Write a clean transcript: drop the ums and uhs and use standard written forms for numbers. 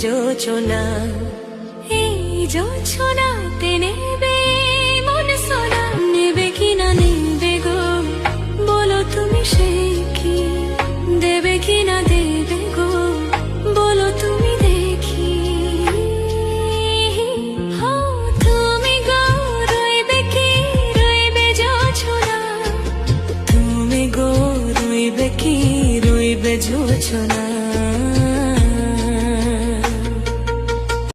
যোচনা, এই যোচনাতে নেবে মন সোনা। নেবে কিনা নেবে গো বলো তুমি সে কি, দেবে কিনা দেবে গো বলো তুমি দেখি। হো তুমি গো রইবে কি রইবে যোচনা, তুমি গো রইবে কি রইবে যোচনা।